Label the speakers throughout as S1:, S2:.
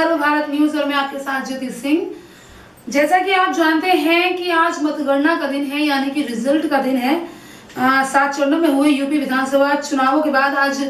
S1: सर्व Bharat news और मैं आपके साथ ज्योति सिंह। जैसा कि आप जानते हैं कि आज मतगणना का दिन है, यानी कि रिजल्ट का दिन है। 7 चरणों में हुए यूपी विधानसभा चुनावों के बाद आज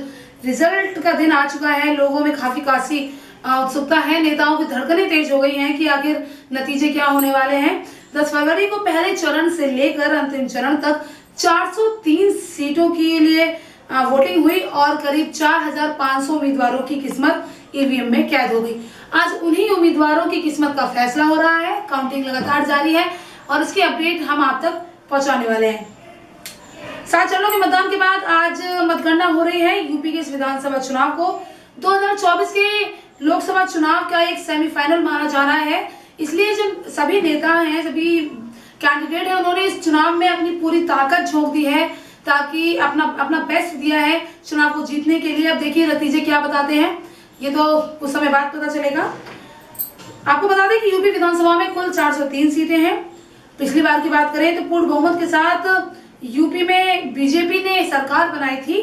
S1: रिजल्ट का दिन आ चुका है। लोगों में खासी उत्सुकता है, नेताओं की धड़कनें तेज हो गई हैं कि आखिर नतीजे क्या होने वाले हैं। 10 फरवरी को पहले चरण से लेकर अंतिम चरण तक 403 सीटों के लिए वोटिंग हुई और करीब 4500 उम्मीदवारों की किस्मत ईवीएम में कैद हो गई। आज उन्हीं उम्मीदवारों की किस्मत का फैसला हो रहा है। काउंटिंग लगातार जारी है और इसकी अपडेट हम आप तक पहुंचाने वाले हैं। 7 चरणों के मतदान के बाद आज मतगणना हो रही है। यूपी के इस विधानसभा चुनाव को 2024 के लोकसभा चुनाव का एक सेमीफाइनल माना जा रहा है। इसलिए जो सभी नेता हैं, सभी कैंडिडेट हैं, उन्होंने इस चुनाव में अपनी पूरी ताकत झोंक दी है ताकि अपना बेस्ट दिया है चुनाव को जीतने के लिए। अब देखिए नतीजे क्या बताते हैं, ये तो कुछ समय बाद पता चलेगा। आपको बता दें कि यूपी विधानसभा में कुल 403 सीटें हैं। पिछली बार की बात करें तो पूर्ण बहुमत के साथ यूपी में बीजेपी ने सरकार बनाई थी।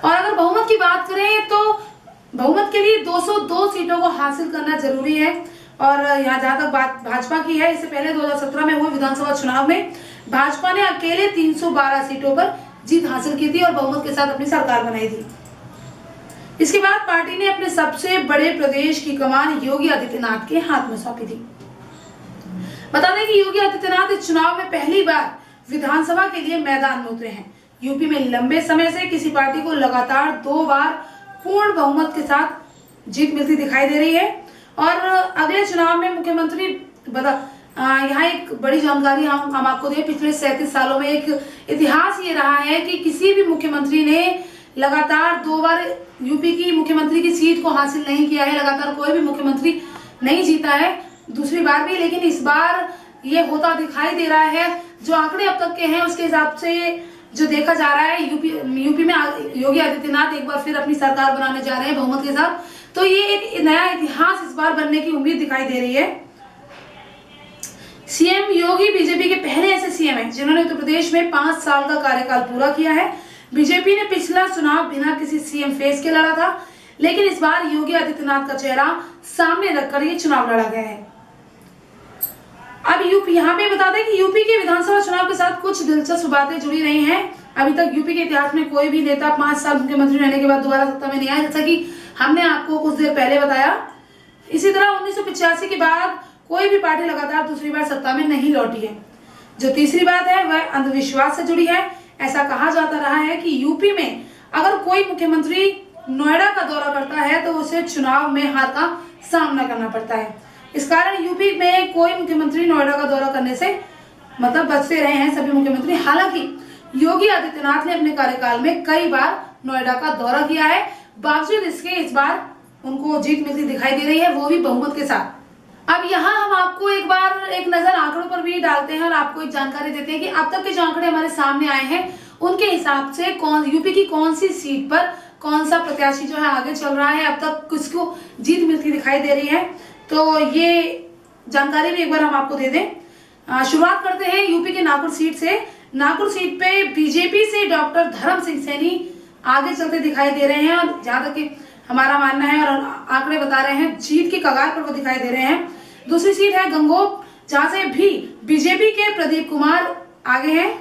S1: और अगर बहुमत की बात करें तो बहुमत के लिए 202 सीटों को हासिल करना जरूरी है। और यहाँ जहां तक बात भाजपा की है, इससे पहले 2017 में हुए विधानसभा चुनाव में भाजपा ने अकेले 312 सीटों पर जीत हासिल की थी और बहुमत के साथ अपनी सरकार बनाई थी। इसके बाद पार्टी ने अपने सबसे बड़े प्रदेश की कमान योगी आदित्यनाथ के हाथ में सौंपी थी। बता दें कि योगी आदित्यनाथ इस चुनाव में पहली बार विधानसभा के लिए मैदान में उतरे हैं। यूपी में लंबे समय से किसी पार्टी को लगातार 2 बार पूर्ण बहुमत के साथ जीत मिलती दिखाई दे रही है। और अगले चुनाव में मुख्यमंत्री यहाँ एक बड़ी जानकारी हम आपको दें। पिछले 37 सालों में एक इतिहास ये रहा है कि किसी भी मुख्यमंत्री ने लगातार 2 बार यूपी की मुख्यमंत्री की सीट को हासिल नहीं किया है। लगातार कोई भी मुख्यमंत्री नहीं जीता है दूसरी बार भी, लेकिन इस बार ये होता दिखाई दे रहा है। जो आंकड़े अब तक के हैं उसके हिसाब से जो देखा जा रहा है, यूपी में योगी आदित्यनाथ एक बार फिर अपनी सरकार बनाने जा रहे हैं बहुमत के साथ। तो ये एक नया इतिहास इस बार बनने की उम्मीद दिखाई दे रही है। सीएम योगी बीजेपी के पहले ऐसे सीएम हैं जिन्होंने उत्तर प्रदेश में 5 साल का कार्यकाल पूरा किया है। बीजेपी ने पिछला चुनाव बिना किसी सीएम फेस के लड़ा था, लेकिन इस बार योगी आदित्यनाथ का चेहरा सामने रखकर ये चुनाव लड़ा गया है। अब यूपी यहाँ पे बता दें कि यूपी के विधानसभा चुनाव के साथ कुछ दिलचस्प बातें जुड़ी रही हैं। अभी तक यूपी के इतिहास में कोई भी नेता 5 साल मुख्यमंत्री रहने के बाद दोबारा सत्ता में नहीं आया, जैसा कि हमने आपको कुछ देर पहले बताया। इसी तरह 1985 के बाद कोई भी पार्टी लगातार दूसरी बार सत्ता में नहीं लौटी है। जो तीसरी बात है वह अंधविश्वास से जुड़ी है। ऐसा कहा जाता रहा है कि यूपी में अगर कोई मुख्यमंत्री नोएडा का दौरा करता है तो उसे चुनाव में हार का सामना करना पड़ता है। इस कारण यूपी में कोई मुख्यमंत्री नोएडा का दौरा करने से बचते रहे हैं सभी मुख्यमंत्री। हालांकि योगी आदित्यनाथ ने अपने कार्यकाल में कई बार नोएडा का दौरा किया है, बावजूद इसके इस बार उनको जीत मिलती दिखाई दे रही है, वो भी बहुमत के साथ। अब यहाँ हम आपको एक नजर आंकड़ों पर भी डालते हैं और आपको एक जानकारी देते हैं कि अब तक के जो आंकड़े हमारे सामने आए हैं उनके हिसाब से यूपी की कौन सी सीट पर कौन सा प्रत्याशी जो है आगे चल रहा है, अब तक किसको जीत मिलती दिखाई दे रही है। तो ये जानकारी भी एक बार हम आपको दे दें। शुरुआत करते हैं यूपी के नागपुर सीट से। नागपुर सीट पे बीजेपी से डॉक्टर धर्म सिंह सैनी आगे चलते दिखाई दे रहे हैं और जहां तक कि हमारा मानना है और आंकड़े बता रहे हैं जीत की कगार पर वो दिखाई दे रहे हैं। दूसरी सीट है गंगोट, जहां से भी बीजेपी के प्रदीप कुमार आगे हैं।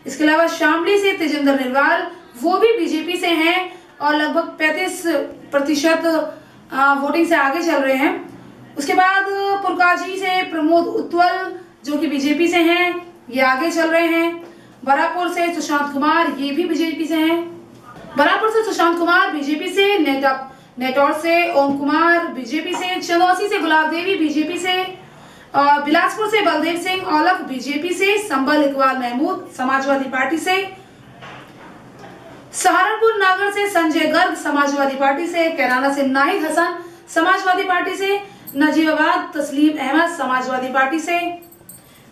S1: इसके अलावा शामली से तेजेंद्र निर्वाल, वो भी बीजेपी से हैं और लगभग 35% वोटिंग से आगे चल रहे हैं। उसके बाद पुरकाजी से प्रमोद उत्वल जो कि बीजेपी से हैं, ये आगे चल रहे हैं। बरापुर से सुशांत कुमार, ये भी बीजेपी से हैं। बरापुर से सुशांत कुमार बीजेपी से, नेटौर से ओम कुमार बीजेपी से, चंदौसी से गुलाब देवी बीजेपी से, बिलासपुर से बलदेव सिंह औलख बीजेपी से, संबल इकबाल महमूद समाजवादी पार्टी से, सहारनपुर नागर से संजय गर्ग समाजवादी पार्टी से, कैराना से नाहिद हसन समाजवादी पार्टी से, नजीबाबाद तस्लीम अहमद समाजवादी पार्टी से,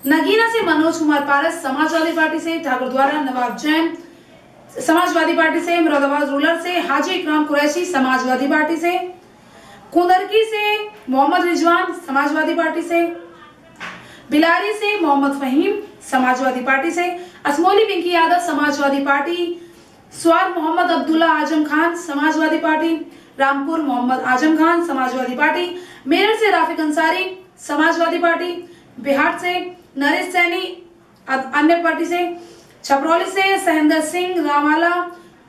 S1: नगीना से मनोज कुमार पारस समाजवादी पार्टी से, ठाकुरद्वारा नवाब जैन समाजवादी पार्टी से, मुरादाबाद रूरल से हाजी इकराम कुरैशी समाजवादी पार्टी से, कुंदरकी से मोहम्मद रिजवान समाजवादी पार्टी से, बिलारी से मोहम्मद फहीम समाजवादी पार्टी से, असमोली पिंकी यादव समाजवादी पार्टी, स्वार मोहम्मद अब्दुल्ला आजम खान समाजवादी पार्टी, रामपुर मोहम्मद आजम खान समाजवादी पार्टी, मेरठ से राफिक अंसारी समाजवादी पार्टी, बिहार से नरेश सैनी अन्य पार्टी से, छपरौली से सहेंद्र सिंह रामाला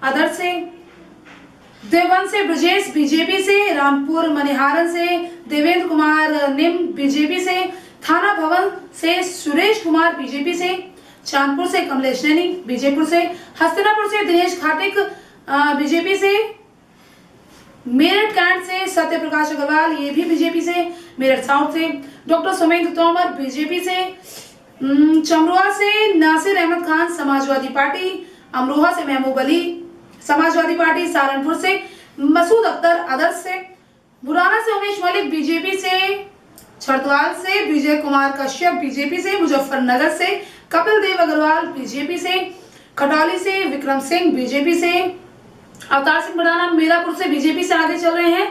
S1: अदर से, देवबंद से ब्रजेश बीजेपी से, रामपुर मनिहारन से देवेंद्र कुमार निम बीजेपी से, थाना भवन से सुरेश कुमार बीजेपी से, चांदपुर से कमलेश नैनी बीजेपुर से, हस्तिनापुर से दिनेश खाटिक बीजेपी से, मेरठ कैंट से सत्य प्रकाश अग्रवाल ये भी बीजेपी से, मेरठ साउथ से डॉक्टर सुमेंद्र तोमर बीजेपी से, चमरुआ से नासिर अहमद खान समाजवादी पार्टी, अमरोहा से महबूब अली समाजवादी पार्टी, सहारनपुर से मसूद अख्तर अदर्श से, बुराना से उमेश मलिक बीजेपी से, छरतवाल से विजय कुमार कश्यप बीजेपी से, मुजफ्फरनगर से कपिल देव अग्रवाल बीजेपी से, खटौली से विक्रम सिंह बीजेपी से, अवतार सिंह बढ़ाना मीरापुर से बीजेपी से आगे चल रहे हैं,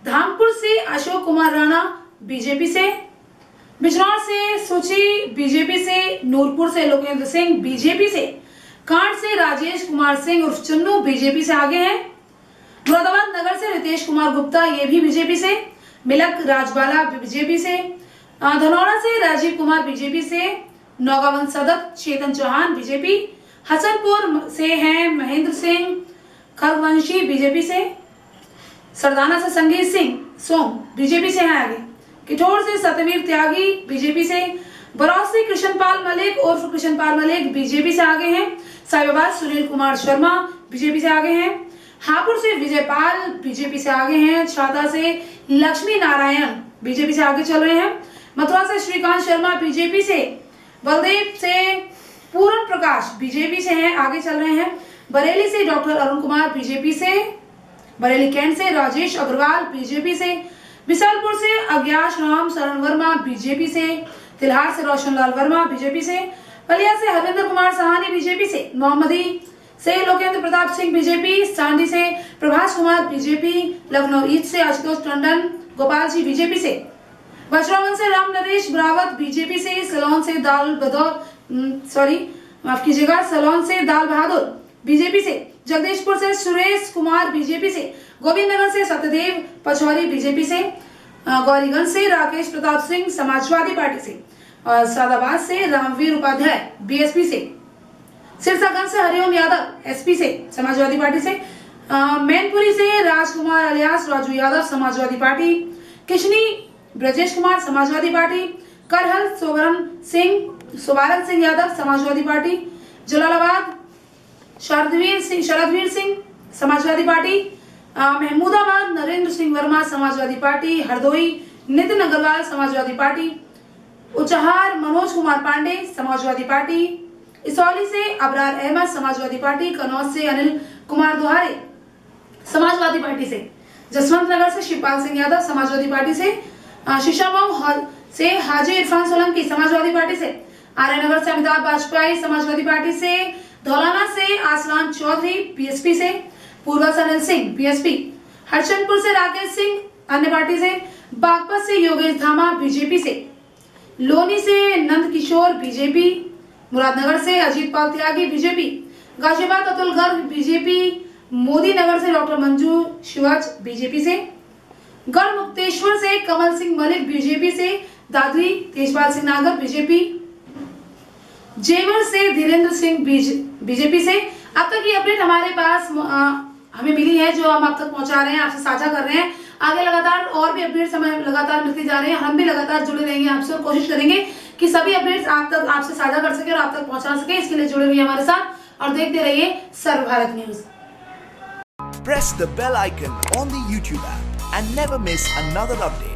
S1: धामपुर से अशोक कुमार राणा बीजेपी से, बिजनौर से सुची बीजेपी से, नूरपुर से लोकेंद्र सिंह बीजेपी से, कांट से राजेश कुमार सिंह उर्फ चन्नू बीजेपी से आगे हैं, मुरादाबाद नगर से रितेश कुमार गुप्ता ये भी बीजेपी से, मिलक राजबाला बीजेपी से, धनौरा से राजीव कुमार बीजेपी से, नौगावन सदर चेतन चौहान बीजेपी, हसनपुर से हैं महेंद्र सिंह खरवंशी बीजेपी से, सरदाना से संगीत सिंह सोम बीजेपी से हैं आगे, किठौर से सतवीर त्यागी बीजेपी से, बरौस से कृष्णपाल मलिक उर्फ कृष्णपाल मलिक बीजेपी से आगे हैं, साहिबाबाद सुनील कुमार शर्मा बीजेपी से आगे हैं, हापुड़ से विजय पाल बीजेपी से आगे हैं, छाता से लक्ष्मी नारायण बीजेपी से आगे चल रहे हैं, मथुरा से श्रीकांत शर्मा बीजेपी से, बलदेव से पूरन प्रकाश बीजेपी से हैं आगे चल रहे हैं, बरेली से डॉक्टर अरुण कुमार बीजेपी से, बरेली कैंट से राजेश अग्रवाल बीजेपी से, विशालपुर से अज्ञाश राम शरण वर्मा बीजेपी से, तिल्हार से रोशन लाल वर्मा बीजेपी से, बलिया से हरविंदर कुमार सहानी बीजेपी से, मोहम्मदी से लोकेंद्र प्रताप सिंह बीजेपी, सांडी से प्रभास कुमार बीजेपी, लखनऊ ईस्ट से आशुतोष टंडन गोपाल जी बीजेपी से, वज्रवन से राम नरेश ब्रावत बीजेपी से, सलोन से सलोन से दाल बहादुर बीजेपी से, जगदीशपुर से सुरेश कुमार बीजेपी से, गोविंदनगर से सत्यदेव पचौरी बीजेपी से, गौरीगंज से राकेश प्रताप सिंह समाजवादी पार्टी से, और सादाबाद से रामवीर उपाध्याय बीएसपी से, सिरसागंज से हरिओम यादव एसपी से समाजवादी पार्टी से, मैनपुरी से Rajkumar alias Raju Yadav Samajwadi party, Kishni Brajesh Kumar Samajwadi party, Karhal Sobaran Singh Yadav Samajwadi party, Jalalabad Sharadvir Singh Samajwadi party, Mahmudabad Narendra Singh Verma Samajwadi party, Hardoi Nitin Agarwal Samajwadi party, Unchahar Manoj Kumar Pandey Samajwadi party, Isauli से अबरार अहमद समाजवादी पार्टी, कनौज से अनिल कुमार दुहारे समाजवादी पार्टी से, जसवंत नगर से शिवपाल सिंह यादव समाजवादी पार्टी से, शीशामऊ से हाजी इरफान सोलंकी समाजवादी पार्टी से, आर्यनगर से अमिताभ वाजपेयी समाजवादी पार्टी से, धौलाना से आसलान चौधरी बीएसपी से, पूर्वा से अनिल सिंह बीएसपी, हरचंदपुर से राकेश सिंह अन्य पार्टी से, बागपत से योगेश धामा बीजेपी से, लोनी से नंद किशोर बीजेपी, मुरादनगर से अजीत पाल त्यागी बीजेपी, गाजियाबाद अतुल गर्ग बीजेपी, मोदी नगर से डॉक्टर मंजू शिवाज बीजेपी से, गढ़ मुक्तेश्वर से कमल सिंह मलिक बीजेपी से, दादरी तेजपाल सिंह नागर बीजेपी, जेवर से धीरेन्द्र सिंह बीजेपी से। अब तक ये अपडेट हमारे पास हमें मिली है जो हम आप तक पहुंचा रहे हैं, आपसे साझा कर रहे हैं। आगे लगातार और भी अपडेट्स हमें लगातार मिलती जा रहे हैं, हम भी लगातार जुड़े रहेंगे आपसे और कोशिश करेंगे कि सभी अपडेट्स आप तक आपसे साझा कर सके और आप तक पहुंचा सके। इसके लिए जुड़े रहिए हमारे साथ और देखते रहिए Sarv Bharat news.
S2: Press the bell icon on the YouTube app and never miss another update.